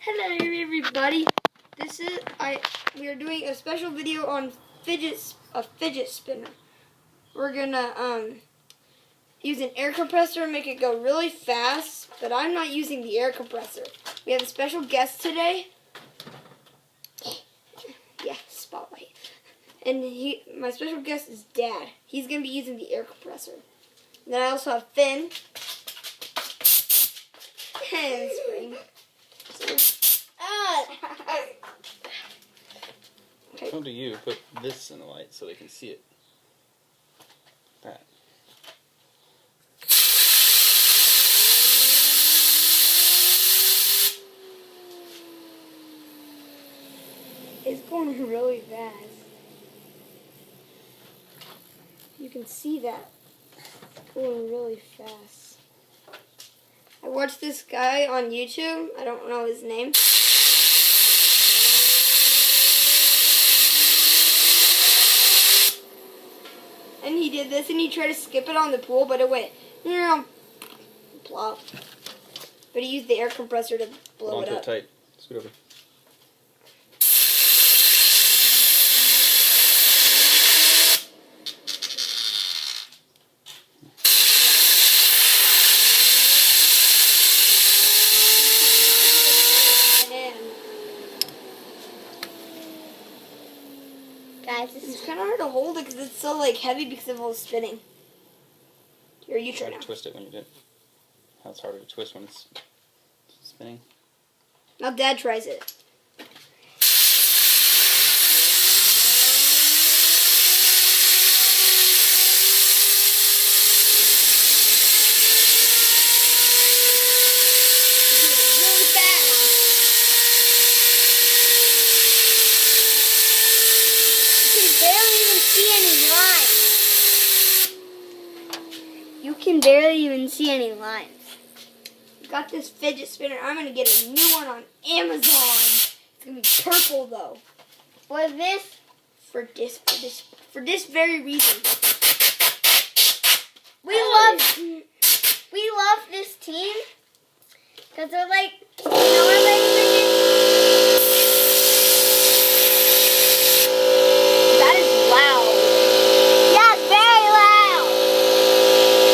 Hello everybody. We are doing a special video on a fidget spinner. We're gonna use an air compressor and make it go really fast, but I'm not using the air compressor. We have a special guest today. Yeah, spotlight. And my special guest is Dad. He's gonna be using the air compressor. And then I also have Finn and Spring. Okay. Come to you, put this in the light so they can see it. That. It's going really fast. You can see that. It's going really fast. I watched this guy on YouTube. I don't know his name. And he did this, and he tried to skip it on the pool, but it went, plop. But he used the air compressor to blow it up. Hold on to it tight. Scoot over. Guys, it's kind of hard to hold it because it's so heavy because of all the spinning. Here, you try now. Twist it when you do it. How it's harder to twist when it's spinning. Now Dad tries it. You can barely even see any lines. Got this fidget spinner. I'm gonna get a new one on Amazon. It's gonna be purple though. For this very reason. We love this team because they're like, we're like that is loud. Yeah, very loud.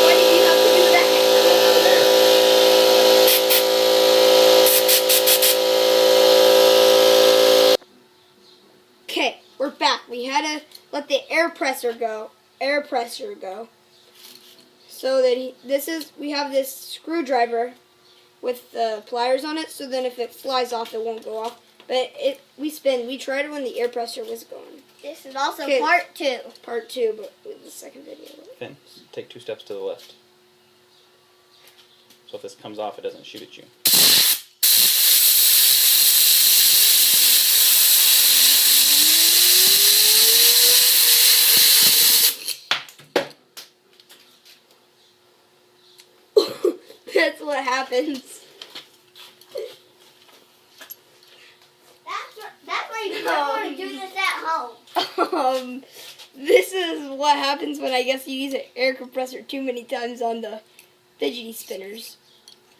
Why did you have to do that? Okay, we're back. We had to let the air pressure go. So that we have this screwdriver with the pliers on it, so then if it flies off, it won't go off. But we tried it when the air pressure was going. This is also part 2. Part 2, but with the second video. Finn, take 2 steps to the left. So if this comes off, it doesn't shoot at you. That's what happens. That's why you don't want to do this at home. This is what happens when I guess you use an air compressor too many times on the fidgety spinners.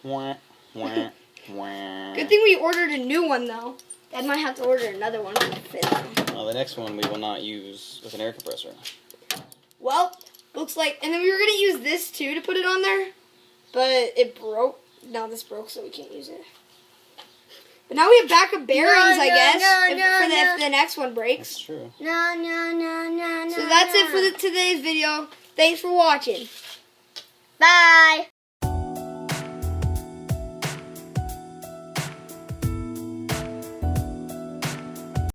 Wah, wah, wah. Good thing we ordered a new one though. Dad might have to order another one for the fit. Well, the next one we will not use with an air compressor. Well, looks like, and then we were gonna use this too to put it on there. But it broke. Now this broke, so we can't use it. But now we have backup bearings, I guess, if the next one breaks. That's true. No. So that's it for today's video. Thanks for watching. Bye.